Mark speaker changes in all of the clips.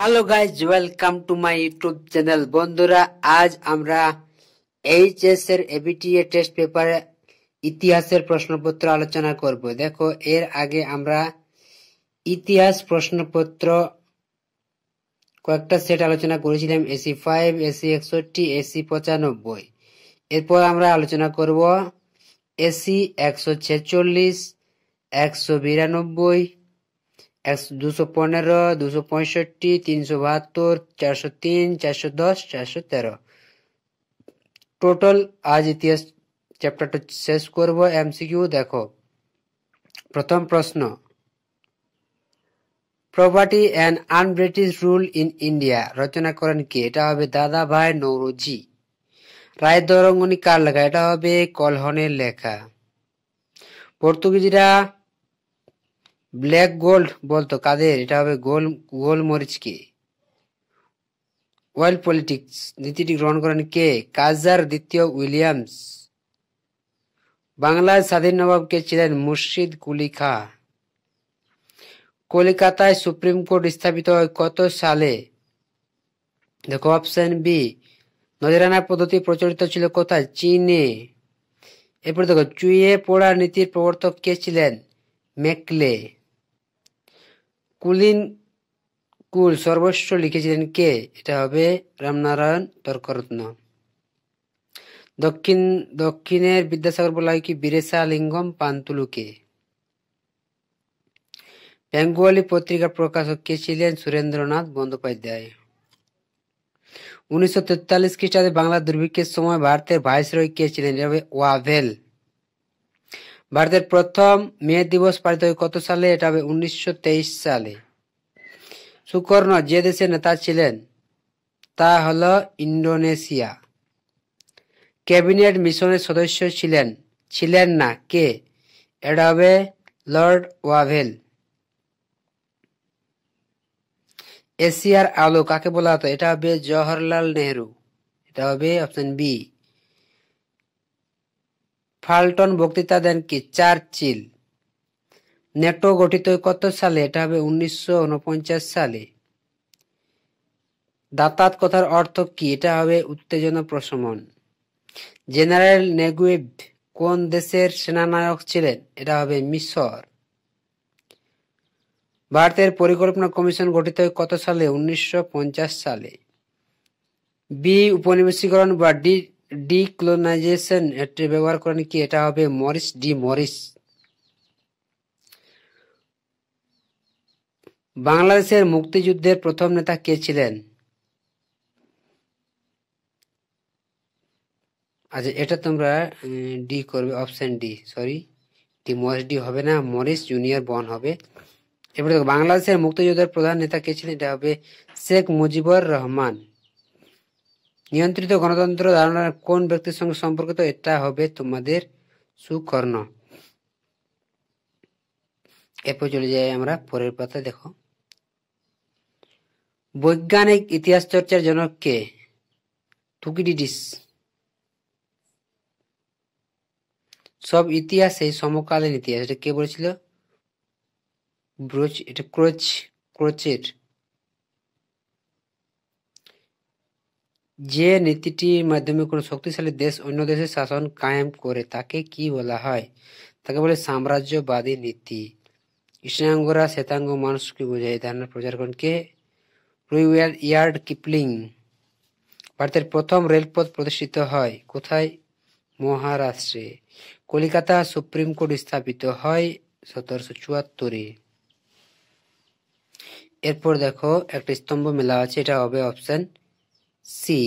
Speaker 1: Hello guys, welcome to my YouTube channel. বন্ধুরা, আজ আমরা এইচএস এর এবিটিএ টেস্ট পেপারে ইতিহাসের প্রশ্নপত্র আলোচনা করব। দেখো, এর আগে আমরা ইতিহাস প্রশ্নপত্র কয়েকটা সেট আলোচনা করেছিলাম, এসি 5, এসি 61, এসি 95। এরপর আমরা আলোচনা করব এসি 146, 192, 215, 265, 372, 403, 410, 413। টোটাল আজ ইতিহাস চ্যাপ্টারটা শেষ করব। এমসিকিউ দেখো, প্রথম প্রশ্ন, property and unBritish rule in India রচনা করেন কে? এটা হবে দাদা ভাই নৌরোজি। রায়দরঙ্গনি কার লেখা? এটা হবে কলহনের লেখা। পর্তুগিজরা ব্ল্যাক গোল্ড বলতো কাদের? এটা হবে গোলমরিচকে। ওয়ার্ল্ড পলিটিক্স নীতিটি গ্রহণ করেন কে? কাজার দ্বিতীয় উইলিয়ামস। বাংলার স্বাধীন নবাব কে ছিলেন? মুর্শিদ কুলি খাঁ। কলিকাতায় সুপ্রিম কোর্ট স্থাপিত হয় কত সালে? দেখো, অপশন বি, নজরানা পদ্ধতি প্রচলিত ছিল কোথায়? চীনে। এরপর দেখো, চুইয়ে পড়া নীতির প্রবর্তক কে ছিলেন? মেকলে। কুলীন কুল সর্বস্ব লিখেছিলেন কে? এটা হবে রামনারায়ণ তর্করত্ন। দক্ষিণের বিদ্যাসাগর বলা হয় কি? বীরেশা লিঙ্গম পান্তুলুকে। বেঙ্গলি পত্রিকার প্রকাশক কে ছিলেন? সুরেন্দ্রনাথ বন্দ্যোপাধ্যায়। 1943 খ্রিস্টাব্দে বাংলা দুর্ভিক্ষের সময় ভারতের ভাইসরয় কে ছিলেন? এটা হবে ওয়াভেল। ভারতের প্রথম মে দিবস পালিত হয় কত সালে? এটা হবে 1923 সালে। সুকর্ণ যে দেশের নেতা ছিলেন তা হল ইন্দোনেশিয়া। ক্যাবিনেট মিশনের সদস্য ছিলেন না কে? এটা হবে লর্ড ওয়াভেল। এশিয়ার আলো কাকে বলা হতো? এটা হবে জওহরলাল নেহরু। এটা হবে অপশন বি। ফাল্টন বক্তৃতা দেন কি? চার্চিল। নেটো গঠিত হয় কত সালে? এটা হবে 1949 সালে। দাতাত কথার অর্থ কি? এটা হবে উত্তেজনা প্রশমন। জেনারেল নেগুয়েভ কোন দেশের সেনানায়ক ছিলেন? এটা হবে মিশর। ভারতের পরিকল্পনা কমিশন গঠিত হয় কত সালে? 1950 সালে। বি উপনিবেশীকরণ বা ডিকলোনাইজেশন এটি ব্যবহার করেন কি? এটা হবে মরিস ডি মরিস। বাংলাদেশের মুক্তিযুদ্ধের প্রথম নেতা কে ছিলেন? আচ্ছা, এটা তোমরা ডি করবে, option D. Sorry, D Morris D হবে না, মরিস জুনিয়র বন হবে। এবার দেখো, বাংলাদেশের মুক্তিযুদ্ধের প্রধান নেতা কে ছিলেন? এটা হবে শেখ মুজিবুর রহমান। নিয়ন্ত্রিত গণতন্ত্র ধারণা কোন ব্যক্তির সঙ্গে সম্পর্কিত? এটা হবে তোমাদের সুকর্ণ। এরপর চলে যাই আমরা পরের পাতা। দেখো, বৈজ্ঞানিক ইতিহাস চর্চার জনক কে? তুকিডিডিস। সব ইতিহাসে সমকালীন ইতিহাস, এটা কে বলেছিল? এটা ক্রোচের। যে নীতিটির মাধ্যমে কোনো শক্তিশালী দেশ অন্য দেশের শাসন কায়েম করে তাকে কি বলা হয়? তাকে বলে সাম্রাজ্যবাদী নীতি। কৃষ্ণাঙ্গরা শ্বেতাঙ্গ মানুষকে বোঝায়, ধারণার প্রচার করেন কে? রুইয়ার্ড কিপলিং। ভারতের প্রথম রেলপথ প্রতিষ্ঠিত হয় কোথায়? মহারাষ্ট্রে। কলিকাতা সুপ্রিম কোর্ট স্থাপিত হয় 1774-এ। এরপর দেখো, একটা স্তম্ভ মেলা আছে, এটা হবে অপশন সি।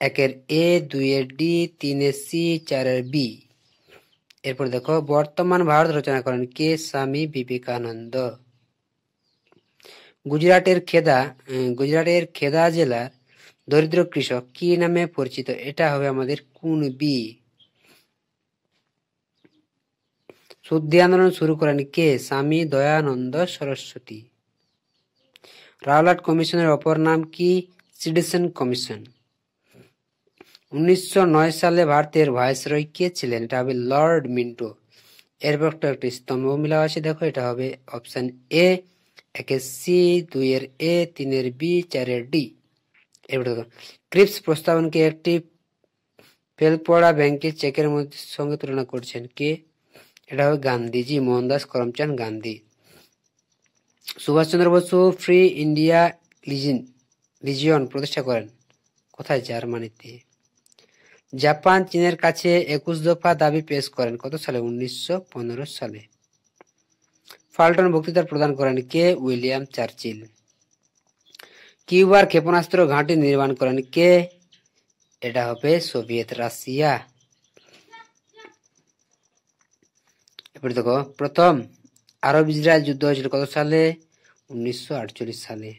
Speaker 1: 1-এর এ, 2-এর ডি, 3-এর সি, 4-এর বি। এরপর দেখো, বর্তমান ভারত রচনা করেন কে? স্বামী বিবেকানন্দ। গুজরাটের খেদা জেলার দরিদ্র কৃষক কি নামে পরিচিত? এটা হবে আমাদের কুনবি। শুদ্ধি আন্দোলন শুরু করেন কে? স্বামী দয়ানন্দ সরস্বতী। রাওলাট কমিশনের অপর নাম কি? Citizen commission. 1909 সালে ভারতের ভাইসরয় কে ছিলেন? এটা হবে লর্ড মিন্টো। এরপর একটা স্তম্ভ মিলা আছে, দেখো, এটা হবে অপশন এ, একের সি, 2 এর এ, 3-এর বি, 4-এর ডি। এবার দেখো ক্রিপস প্রস্তাবনকে একটি ফেল পড়া ব্যাংকের চেকের সঙ্গে তুলনা করছেন কে? এটা হবে Gandhiji, Mohandas Karamchand Gandhi. Subhas Chandra Basu free India legion প্রতিষ্ঠা করেন কোথায়? জার্মানিতে। জাপান চীনের কাছে 21 দফা দাবি পেশ করেন কত সালে? 1915 সালে। ফাল্টন বক্তৃতা প্রদান করেন কে? William Churchill. কিউবার ক্ষেপণাস্ত্র ঘাঁটি নির্মাণ করেন কে? এটা হবে সোভিয়েত রাশিয়া। এবার দেখো প্রথম আরব ইসরায়েল যুদ্ধ হয়েছিল কত সালে? 1948 সালে।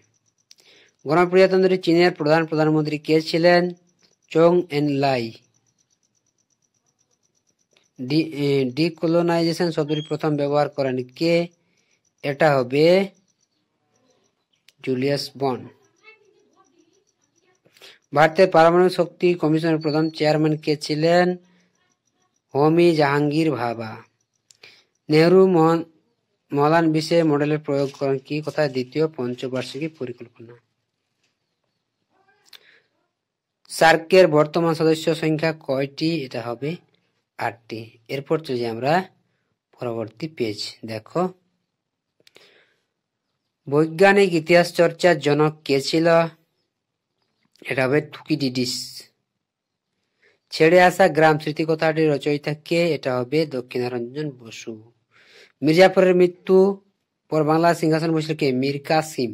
Speaker 1: গণপ্রজাতন্ত্রী চীনের প্রধানমন্ত্রী কে ছিলেন? চং এন-লাই। ডিকলোনাইজেশন শব্দটি প্রথম ব্যবহার করেন কে? এটা হবে জুলিয়াস বন্ড। ভারতের পারমাণবিক শক্তি কমিশনের প্রথম চেয়ারম্যান কে ছিলেন? হোমি জাহাঙ্গীর ভাবা। নেহরু মহলানবিশে মডেলের প্রয়োগ করেন কি? কোথায়? দ্বিতীয় পঞ্চবার্ষিকী পরিকল্পনা। সার্কের বর্তমান সদস্য সংখ্যা কয়টি? এটা হবে 8টি। এরপর চলে আমরা পরবর্তী পেজ। দেখো বৈজ্ঞানিক ইতিহাস চর্চার জনক কে ছিল? এটা হবে থুকিডিডিস। ছেড়ে আসা গ্রাম স্মৃতিকথাটির রচয়িতা কে? এটা হবে দক্ষিণারঞ্জন বসু। মির্জাপুরের মৃত্যু পর বাংলা সিংহাসন বসল কে? মীর কাসিম।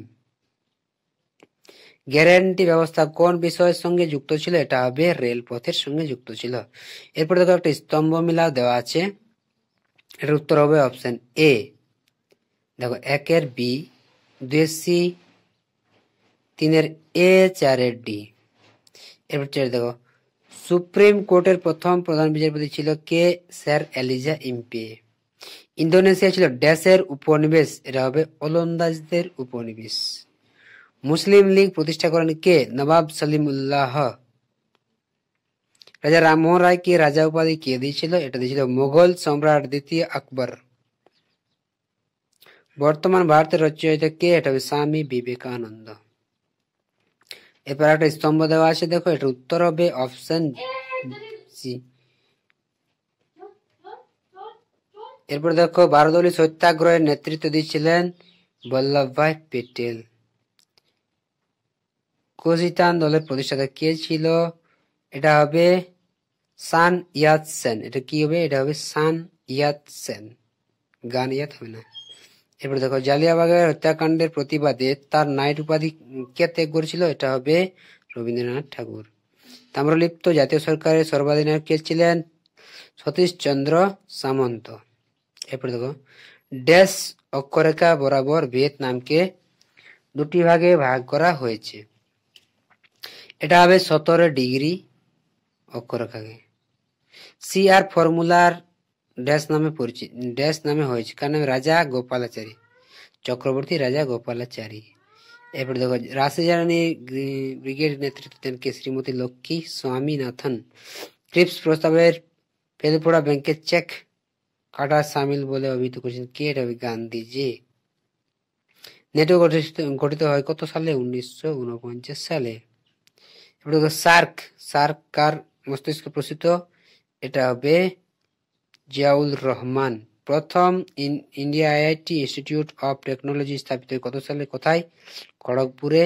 Speaker 1: গ্যারান্টি ব্যবস্থা কোন বিষয়ের সঙ্গে যুক্ত ছিল? এটা হবে রেলপথের সঙ্গে যুক্ত ছিল। এরপর দেখো একটা স্তম্ভ মিলাও দেওয়া আছে, এটার উত্তর হবে অপশন এ। দেখো 1-এর বি, 2-এর সি, 3-এর এ, 4-এর ডি। এরপর দেখো সুপ্রিম কোর্টের প্রথম প্রধান বিচারপতি ছিল কে? Sir Elijah Impey. ইন্দোনেশিয়া ছিল ড্যাশের উপনিবেশ? এটা হবে ওলন্দাজদের উপনিবেশ। মুসলিম লীগ প্রতিষ্ঠা করেন কে? নবাব সলিমুল্লাহ। রাজা রামমোহন রায়কে রাজা উপাধি কে দিয়েছিল? এটা দিয়েছিল মুঘল সম্রাট দ্বিতীয় আকবর। বর্তমান ভারতের রচয়িতা কে? এটা হবে স্বামী বিবেকানন্দ। এরপর একটা স্তম্ভ দেওয়া আছে, দেখো এটার উত্তর হবে অপশন সি। এরপর দেখো বারদৌলি সত্যাগ্রহের নেতৃত্ব দিয়েছিলেন বল্লভভাই পেটেল। কোজিতান দলের প্রতিষ্ঠাতা কে ছিল? এটা হবে সান ইয়াত সেন। এটা কি হবে? এটা হবে সান ইয়াত সেন, গান ইয়াত হবে না। এরপর দেখো জালিয়ানবাগের হত্যাকাণ্ডের প্রতিবাদে তার নাইট উপাধি কে ত্যাগ করেছিল? এটা হবে রবীন্দ্রনাথ ঠাকুর। তাম্রলিপ্ত জাতীয় সরকারের সর্বাধিনায়ক কে ছিলেন? সতীশ চন্দ্র সামন্ত। এরপর দেখো ড্যাশ অক্ষরেখা বরাবর ভিয়েতনামকে 2টি ভাগে ভাগ করা হয়েছে? এটা হবে 17 ডিগ্রি অক্ষরেখাকে। সিআর ফর্মুলার ড্যাশ নামে পরিচিত, ড্যাশ নামে হয়েছে কারণ রাজা গোপালাচারী, চক্রবর্তী রাজা গোপালাচারী। এরপর দেখো রাসেজানি ব্রিগেড নেতৃত্ব দেন কে? শ্রীমতী লক্ষ্মী স্বামীনাথন। ক্রিপস প্রস্তাবের ফেলপোড়া ব্যাংকের চেক কাটা সামিল বলে অভিহিত করেছেন কে? এটা হবে গান্ধীজি। নেটো গঠিত হয় কত সালে? 1949 সালে। এরপর দেখো সার্ক কার মস্তিষ্ক প্রসূত? এটা হবে জিয়াউল রহমান। প্রথম India IIT institute of technology স্থাপিত কত সালে? কোথায়? খড়গপুরে।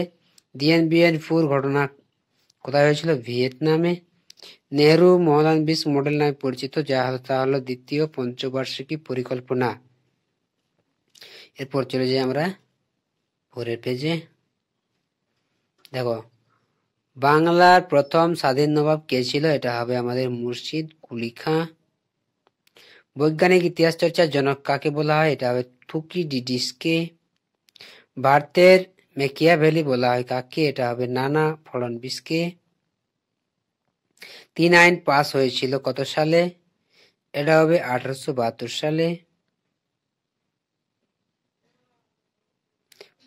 Speaker 1: দিয়েনবিয়ানফুর ঘটনা কোথায় হয়েছিল? ভিয়েতনামে। নেহরু মহলানবিশ মডেল নামে পরিচিত, যা তা হলো দ্বিতীয় পঞ্চবার্ষিকী পরিকল্পনা। এরপর চলে যাই আমরা পরের পেজে। দেখো বাংলার প্রথম স্বাধীন নবাব কে ছিল? এটা হবে আমাদের মুর্শিদ কুলি খাঁ। বৈজ্ঞানিক ইতিহাস চর্চার জনক কাকে বলা হয়? এটা হবে থুকিডিডিসকে। ভারতের মেকিয়াভেলি বলা হয় কাকে? এটা হবে নানা ফড়নবিসকে। 3 আইন পাস হয়েছিল কত সালে? এটা হবে 1872 সালে।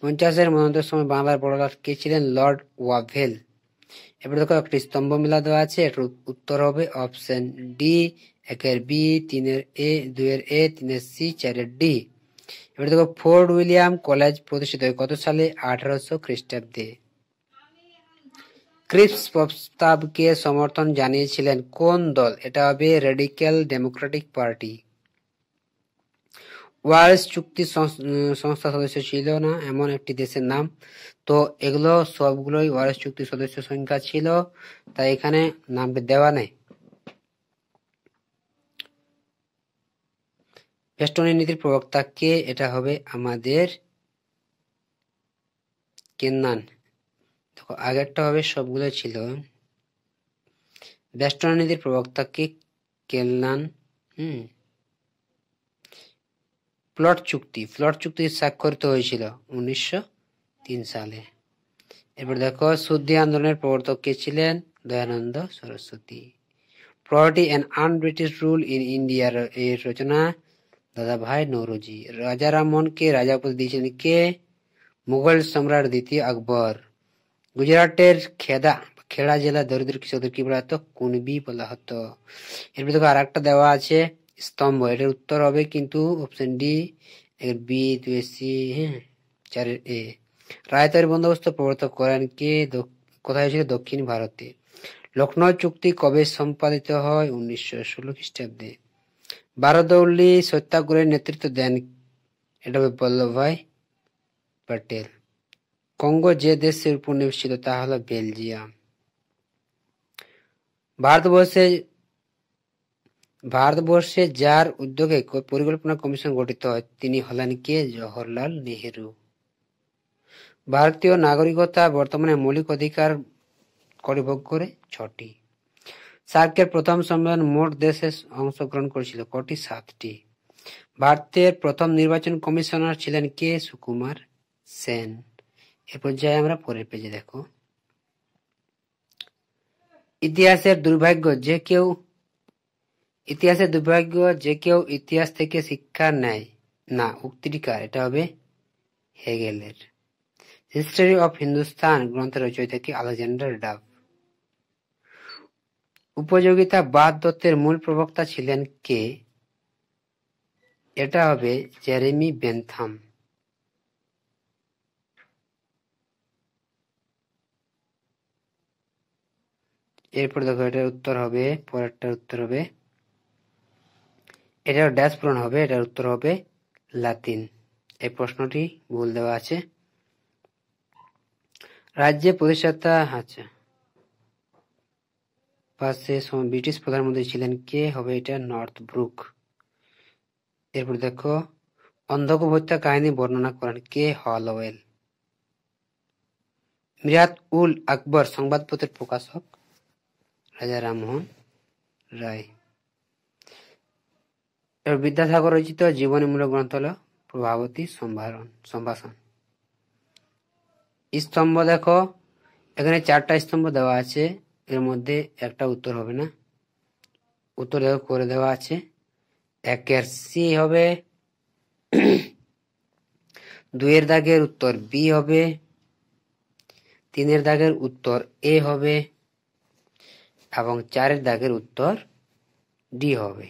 Speaker 1: 50-এর মধ্যন্তের সময় বাংলার বড়লাট কে ছিলেন? Lord Wavell. এবার দেখো একটি স্তম্ভ মিলা দেওয়া আছে, এটার উত্তর হবে অপশন ডি। 1-এর বি, 3-এর এ, 2-এর এ, 3-এর সি, 4-এর ডি। এবার দেখো ফোর্ট উইলিয়াম কলেজ প্রতিষ্ঠিত হয় কত সালে? 1800 খ্রিস্টাব্দে। ক্রিপস প্রস্তাবকে সমর্থন জানিয়েছিলেন কোন দল? এটা হবে রেডিক্যাল ডেমোক্রেটিক পার্টি। ওয়ালস চুক্তি সংস্থা সদস্য ছিল না এমন একটি দেশের নাম। তো এগুলো সবগুলোই ওয়ালস চুক্তি সদস্য সংখ্যা ছিল, তাই এখানে নামটা দেওয়া নেই। বেষ্টনী নীতির প্রবক্তা কে? এটা হবে আমাদের কেনান। দেখো আগেরটা হবে সবগুলো ছিল। বেষ্টনী নীতির প্রবক্তা কে? কেনান। প্লট চুক্তি স্বাক্ষরিত হয়েছিল 1903 সালে। এরপর দেখো শুদ্ধি আন্দোলনের প্রবর্তক কে ছিলেন? Dayanand Saraswati. Property and unBritish rule in India এর রচনা দাদাভাই নৌরোজি। রাজা রামমোহনকে রাজা উপাধি দিয়েছিলেন কে? মুঘল সম্রাট দ্বিতীয় আকবর। গুজরাটের খেড়া জেলা দরিদ্র কৃষকদের কি বলা হতো? কুনবি বলা হতো। এরপর দেখো আর একটা দেওয়া আছে স্তম্ভ, এটার উত্তর হবে কিন্তু অপশন ডি, বি, 2 সি, 4 এ। রায়তের বন্দোবস্ত প্রবর্তক করেন কে? কোথায় হয়েছিল? দক্ষিণ ভারতে। লখনৌ চুক্তি কবে সম্পাদিত হয়? 1916 খ্রিস্টাব্দে। বারদৌলি সত্যাগ্রহের নেতৃত্ব দেন? এটা হবে বল্লভভাই প্যাটেল। কঙ্গো যে দেশের উপনিবেশ ছিল তা হলো বেলজিয়াম। ভারতবর্ষে যার উদ্যোগে পরিকল্পনা কমিশন গঠিত হয় তিনি হলেন কে? জওহরলাল নেহেরু। ভারতীয় নাগরিকতা বর্তমানে মৌলিক অধিকার কটি ভোগ করে? 6টি। সার্কের প্রথম সম্মেলন মোট দেশে অংশগ্রহণ করেছিল কটি? 7টি। ভারতের প্রথম নির্বাচন কমিশনার ছিলেন কে? সুকুমার সেন। এরপর যাই আমরা পরের পেজে। দেখো ইতিহাসের দুর্ভাগ্য যে কেউ ইতিহাস থেকে শিক্ষা নেয় না উক্তিটি কার? এটা হবে হেগেলের। হিস্টরি অফ হিন্দুস্তান গ্রন্থের রচয়িতা কি? Alexander Duff. উপযোগিতাবাদ তত্ত্বের মূল প্রবক্তা ছিলেন কে? এটা হবে জেরেমি বেন্থাম। এরপর দেখো এটার উত্তর হবে, পরেরটার উত্তর হবে, এটার ড্যাশ পূরণ হবে, এটার উত্তর হবে লাতিন। এই প্রশ্নটি ভুল দেওয়া আছে। রাজ্যে প্রতিষ্ঠাতা পাশে ব্রিটিশ প্রধানমন্ত্রী ছিলেন কে? হবে এটা নর্থ ব্রুক। এরপর দেখো অন্ধকূপ হত্যা কাহিনী বর্ণনা করেন কে? হলওয়েল। মিরাত উল আকবর সংবাদপত্রের প্রকাশক রাজা রামমোহন রায়। বিদ্যাসাগর রচিত জীবনীমূলক গ্রন্থ হল প্রভাবতী সম্ভাষণ। স্তম্ভ দেখো এখানে 4টা স্তম্ভ দেওয়া আছে, এর মধ্যে একটা উত্তর হবে না, উত্তর দেখো করে দেওয়া আছে। 1 সি হবে, 2 দাগের উত্তর বি হবে, 3 দাগের উত্তর এ হবে এবং 4 দাগের উত্তর ডি হবে।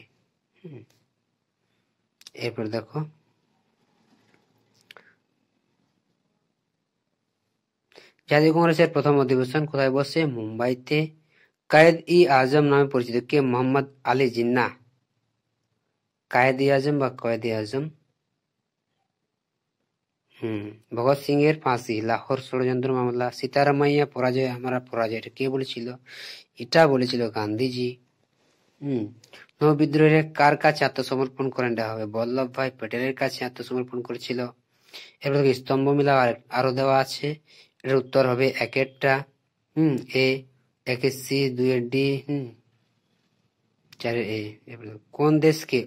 Speaker 1: এরপর দেখো জাতীয় কংগ্রেসের প্রথম অধিবেশন কোথায় বসে? মুম্বাইতে। কায়েদ-ই-আজম নামে পরিচিত কে? মোহাম্মদ আলী জিন্নাহ। কায়েদ-ই-আজম বা কয়েদ-ই-আজম। ভগৎ সিং এর ফাঁসি, লাহোর ষড়যন্ত্র মামলা, সীতারামাইয়া পরাজয় আমরা পরাজয়, এটা কে বলেছিল? এটা বলেছিল গান্ধীজি। নৌবিদ্রোহের কার কাছে আত্মসমর্পণ করেন? এটা হবে বল্লভভাই প্যাটেলের কাছে আত্মসমর্পণ করেছিল। এরপর স্তম্ভ মিলা আরো দেওয়া আছে, এর উত্তর হবে 1-টা এ, 1 সি, 2 ডি, 4 এ। কোন দেশকে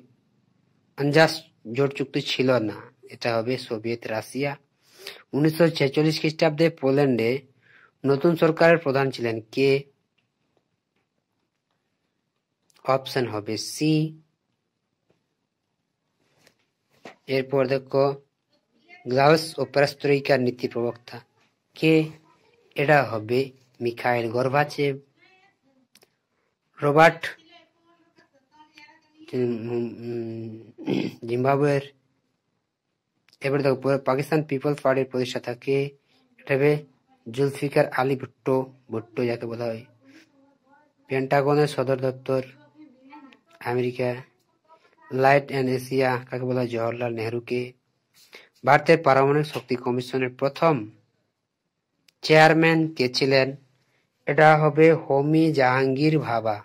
Speaker 1: আনজাস জোট চুক্তি ছিল না? এটা হবে সোভিয়েত রাশিয়া। 1946 খ্রিস্টাব্দে পোল্যান্ডে নতুন সরকারের প্রধান ছিলেন কে? অপশন হবে সি। এরপর দেখো গ্লাউস ও পেরেস্ত্রোইকার নীতি প্রবক্তা কে? এটা হবে মিখাইল গর্বাচেভ। রবার্ট জিম্বাবুয়ের এবারে দেখো পাকিস্তান পিপলস পার্টির প্রতিষ্ঠাতা কে? এটা হবে জুলফিকার আলী ভুট্টো, ভুট্টো যাকে বলা হয়। পেন্টাগনের সদর দপ্তর আমেরিকা। লাইট অ্যান্ড এশিয়া কাকে বলা হয়? জওহরলাল নেহরুকে। ভারতের পারমাণবিক শক্তি কমিশনের প্রথম চেয়ারম্যান কে ছিলেন? এটা হবে হোমি জাহাঙ্গীর ভাবা।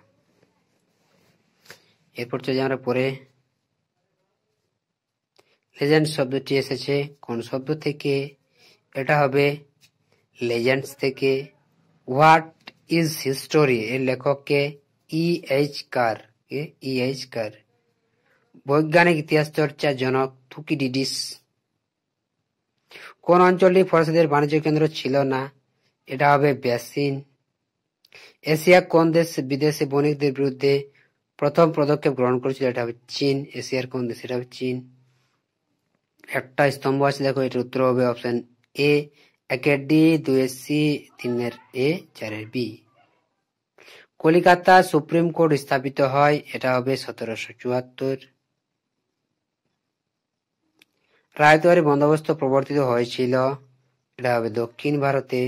Speaker 1: এরপর চলে আমরা পরে লেজেন্ড শব্দটি এসেছে কোন শব্দ থেকে? এটা হবে লেজেন্ডস থেকে। হোয়াট ইজ হিস্টোরি এর লেখককে? E.H. কার। E.H. কার। বৈজ্ঞানিক ইতিহাস চর্চার জনক থুকিডিডিস। কোন অঞ্চলটি ফরাসিদের বাণিজ্য কেন্দ্র ছিল না? এটা হবে বেসিন। এশিয়া কোন দেশ বিদেশি বণিকদের বিরুদ্ধে প্রথম পদক্ষেপ গ্রহণ করেছিল? এটা হবে চীন। এশিয়ার কোন দেশ? এটা হবে চীন। একটা স্তম্ভ আছে দেখো, এটার উত্তর হবে অপশন এ 1-এর-ডি, 2-এর-সি, 3-এর-এ, 4-এর-বি। কলিকাতা সুপ্রিম কোর্ট স্থাপিত হয়? এটা হবে 1774। রায়তওয়ারি বন্দোবস্ত প্রবর্তিত হয়েছিল? এটা হবে দক্ষিণ ভারতে।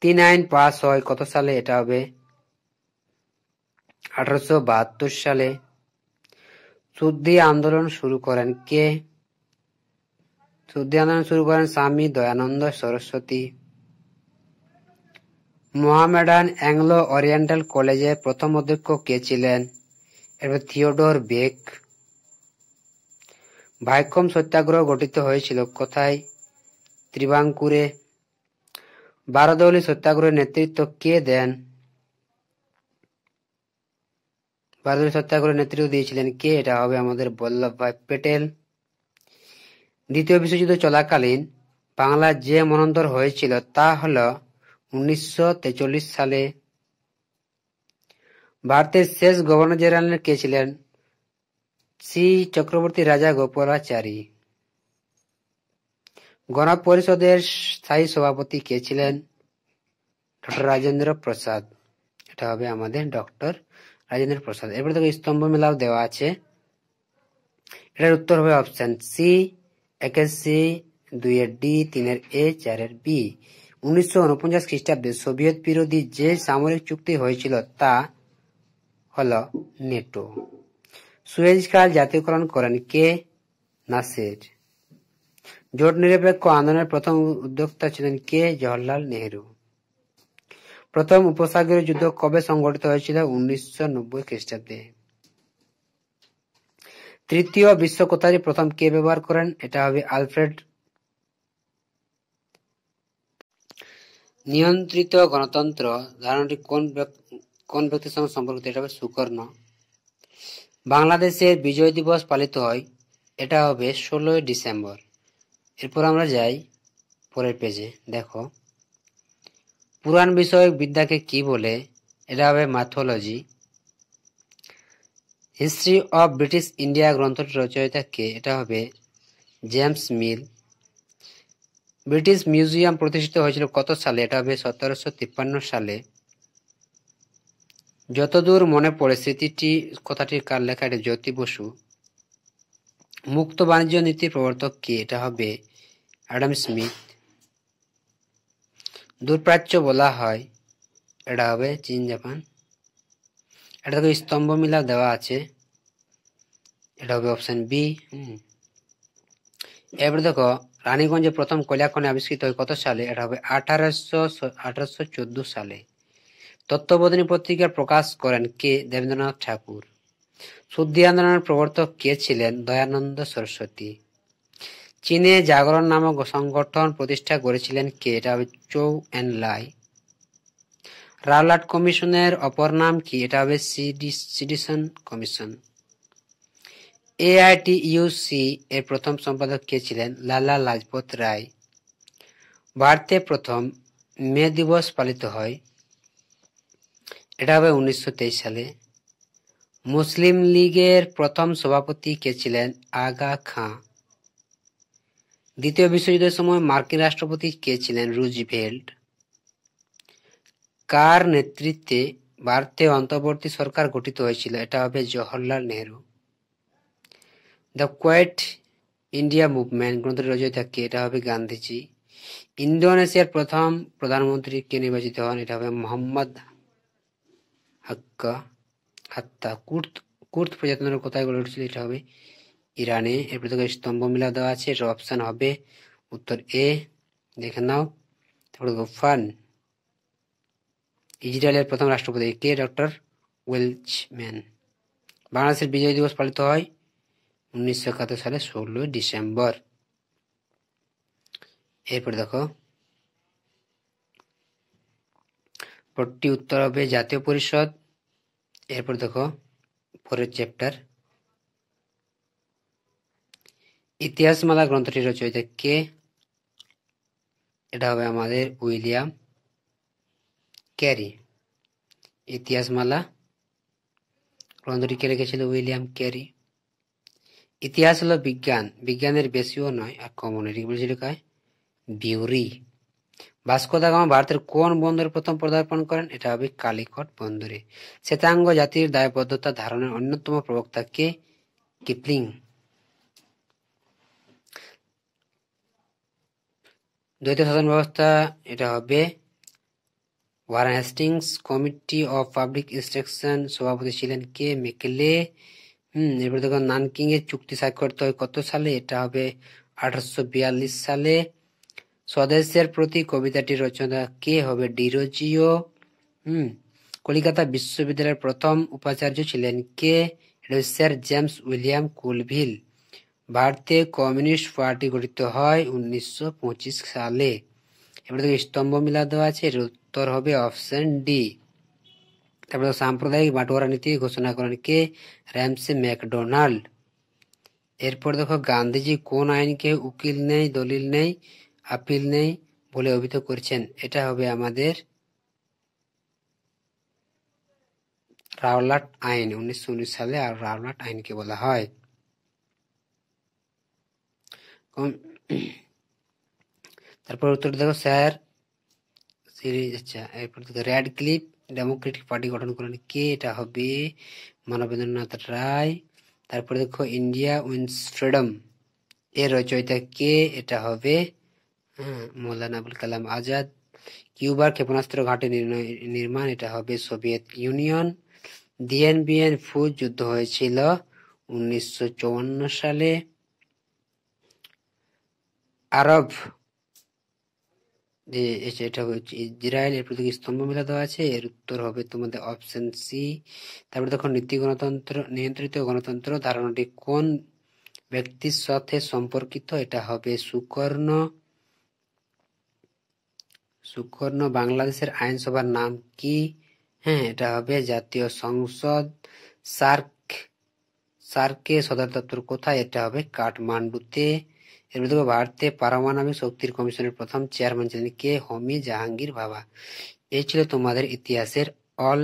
Speaker 1: 3 আইন পাস হয় কত সালে? এটা হবে 1872 সালে। শুদ্ধি আন্দোলন শুরু করেন কে? শুদ্ধি আন্দোলন শুরু করেন Swami Dayanand Saraswati. Mohammedan Anglo Oriental কলেজের প্রথম অধ্যক্ষ কে ছিলেন? এরপর থিওডোর বেক। ভাইকম সত্যাগ্রহ গঠিত হয়েছিল কোথায়? ত্রিবাঙ্কুরে। বারদৌলি সত্যাগ্রহের নেতৃত্ব কে দেন? বারদৌলি সত্যাগ্রহের নেতৃত্ব দিয়েছিলেন কে? এটা হবে আমাদের বল্লভভাই প্যাটেল। দ্বিতীয় বিশ্বযুদ্ধ চলাকালীন বাংলার যে মন্বন্তর হয়েছিল তা হল 1943 সালে। ভারতের শেষ গভর্নর জেনারেল কে ছিলেন? শ্রী চক্রবর্তী রাজা গোপালাচারী। গণপরিষদের স্থায়ী সভাপতি কে ছিলেন? ডক্টর রাজেন্দ্র প্রসাদ। এটা হবে আমাদের ডক্টর রাজেন্দ্র প্রসাদ। এরপরে দেখো স্তম্ভ মেলাও দেওয়া আছে, এটার উত্তর হবে অপশন সি 1-এর-সি, 2-এর-ডি, 3-এর-এ, 4-এর-বি। 1949 খ্রিস্টাব্দে সোভিয়েত বিরোধী যে সামরিক চুক্তি হয়েছিল তা হল নেটো। সুয়েজ খাল জাতীয়করণ করেন কে? নাসের। জোট নিরপেক্ষ আন্দোলনের প্রথম উদ্যোক্তা ছিলেন কে? জওহরলাল নেহরু। প্রথম উপসাগরীয় যুদ্ধ কবে সংঘটিত হয়েছিল? 1990 খ্রিস্টাব্দে। তৃতীয় বিশ্ব কোথায় প্রথম কে ব্যবহার করেন? এটা হবে আলফ্রেড। নিয়ন্ত্রিত গণতন্ত্র ধারণাটি কোন ব্যক্তির সঙ্গে সম্পর্কিত? এটা হবে সুকর্ণ। বাংলাদেশের বিজয় দিবস পালিত হয়? এটা হবে 16 ডিসেম্বর। এরপর আমরা যাই পরের পেজে। দেখো পুরাণ বিষয়ক বিদ্যাকে কি বলে? এটা হবে ম্যাথোলজি। হিস্ট্রি অফ ব্রিটিশ ইন্ডিয়া গ্রন্থটির রচয়িতা কে? এটা হবে জেমস মিল। ব্রিটিশ মিউজিয়াম প্রতিষ্ঠিত হয়েছিল কত সালে? এটা হবে 1753 সালে। যতদূর মনে পড়ে স্মৃতিটি কথাটির কার লেখা? এটা জ্যোতি বসু। মুক্ত বাণিজ্য নীতির প্রবর্তক কে? এটা হবে অ্যাডাম স্মিথ। দূরপ্রাচ্য বলা হয়? এটা হবে চীন জাপান। এটা দেখো স্তম্ভ মিলা দেওয়া আছে, এটা হবে অপশন বি। এবারে দেখো রানীগঞ্জে প্রথম কয়লা খনি আবিষ্কৃত হয় কত সালে? এটা হবে 1814 সালে। তত্ত্ববোধিনী পত্রিকা প্রকাশ করেন কে? দেবেন্দ্রনাথ ঠাকুর। শুদ্ধি আন্দোলনের প্রবর্তক কে ছিলেন? দয়ানন্দ সরস্বতী। চীনে জাগরণ নামক সংগঠন প্রতিষ্ঠা করেছিলেন কে? এটা হবে চৌ এন লাই। রাওলাট কমিশনের অপর নাম কি? এটা হবে সিডিসন কমিশন। AITUC এর প্রথম সম্পাদক কে ছিলেন? লালা লাজপত রায়। ভারতে প্রথম মে দিবস পালিত হয়? এটা হবে 1923 সালে। মুসলিম লীগের প্রথম সভাপতি কে ছিলেন? আগা খাঁ। দ্বিতীয় বিশ্বযুদ্ধের সময় মার্কিন রাষ্ট্রপতি কে ছিলেন? রুজভেল্ট। কার নেতৃত্বে ভারতে অন্তর্বর্তী সরকার গঠিত হয়েছিল? এটা হবে Jawaharlal Nehru. The quit India movement গ্রন্থটির রচয়িতা কে? এটা হবে গান্ধীজি। ইন্দোনেশিয়ার প্রথম প্রধানমন্ত্রী কে নির্বাচিত হন? এটা হবে মোহাম্মদ হাত্তা। কুর্দ প্রজাতন্ত্র কোথায় গড়ে উঠেছিল? এটা হবে ইরানে। এরপর থেকে স্তম্ভ মিলা দেওয়া আছে, এর অপশন হবে উত্তর এ, দেখে নাও। তারপরে ফান। ইসরায়েলের প্রথম রাষ্ট্রপতি কে? ডক্টর ওয়েলচম্যান। বাংলাদেশের বিজয় দিবস পালিত হয় 1971 সালে 16 ডিসেম্বর। এরপর দেখো পরটি উত্তর হবে জাতীয় পরিষদ। এরপর দেখো পরের চ্যাপ্টার, ইতিহাসমালা গ্রন্থটির রচয়িতা কে? এটা হবে আমাদের উইলিয়াম ক্যারি। ইতিহাসমালা গ্রন্থটি কে লিখেছিল? William carry. ইতিহাস হলো বিজ্ঞান, বিজ্ঞানের বেশিও নয় আর কমন, এটি বলেছিল কায়? বিউরি। ভাস্কো দা গামা ভারতের কোন বন্দরে প্রথম পদার্পণ করেন? এটা হবে কালিকট বন্দরে। শ্বেতাঙ্গ জাতির দায়বদ্ধতা ধারণের অন্যতম প্রবক্তা কে? কিপলিং। দ্বৈত শাসন ব্যবস্থা, এটা হবে Warren Hastings. Committee of public instruction সভাপতি ছিলেন কে? মেকলে। এরপর দেখো নানকিং এর চুক্তি স্বাক্ষরিত হয় কত সালে? এটা হবে 1842 সালে। স্বদেশের প্রতি কবিতাটির রচনা কে? হবে ডিরোজিও। কলিকাতা বিশ্ববিদ্যালয়ের প্রথম উপাচার্য ছিলেন কে? এটা স্যার জেমস উইলিয়াম কুলভিল। ভারতে কমিউনিস্ট পার্টি গঠিত হয় 1925 সালে। এবার দেখো স্তম্ভ মিলা দেওয়া আছে, এর উত্তর হবে অপশন ডি। তারপরে সাম্প্রদায়িক বাটোয়ারা নীতি ঘোষণা করেন কে? Ramsay McDonald. এরপর দেখো গান্ধীজি কোন আইনকে উকিল নেই, দলিল নেই, আপিল নেই বলে অভিহিত করেছেন? এটা হবে আমাদের রাওলাট আইন, 1919 সালে আর রাওলাট আইনকে বলা হয়। তারপর উত্তর দেখো স্যার সিরিজ। আচ্ছা, এরপর দেখো র্যাডক্লিফ ডেমোক্রেটিক পার্টি গঠন করেন কে? এটা হবে মানবেন্দ্রনাথ রায়। তারপরে দেখো ইন্ডিয়া উইন্স ফ্রিডম এর রচয়িতা কে? এটা হবে মৌলানা আবুল কালাম আজাদ। কিউবার ক্ষেপণাস্ত্র ঘাঁটি নির্মাণ, এটা হবে সোভিয়েত ইউনিয়ন। দিয়েন বিয়েন ফু যুদ্ধ হয়েছিল 1954 সালে। আরব যে এটা হচ্ছে ইসরায়েল। এর প্রতি স্তম্ভ মিলা দেওয়া আছে, এর উত্তর হবে তোমাদের অপশন সি। তারপরে দেখো নীতি গণতন্ত্র, নিয়ন্ত্রিত গণতন্ত্র ধারণাটি কোন ব্যক্তির সাথে সম্পর্কিত? এটা হবে সুকর্ণ। বাংলাদেশের আইনসভার নাম কি? এটা হবে জাতীয় সংসদ। সার্কের সদর দপ্তর কোথায়? এটা হবে কাঠমান্ডুতে। এরপর দেখো ভারতে পারমাণবিক শক্তির কমিশনের প্রথম চেয়ারম্যান ছিলেন কে? হোমি জাহাঙ্গীর ভাভা। এই ছিল তোমাদের ইতিহাসের অল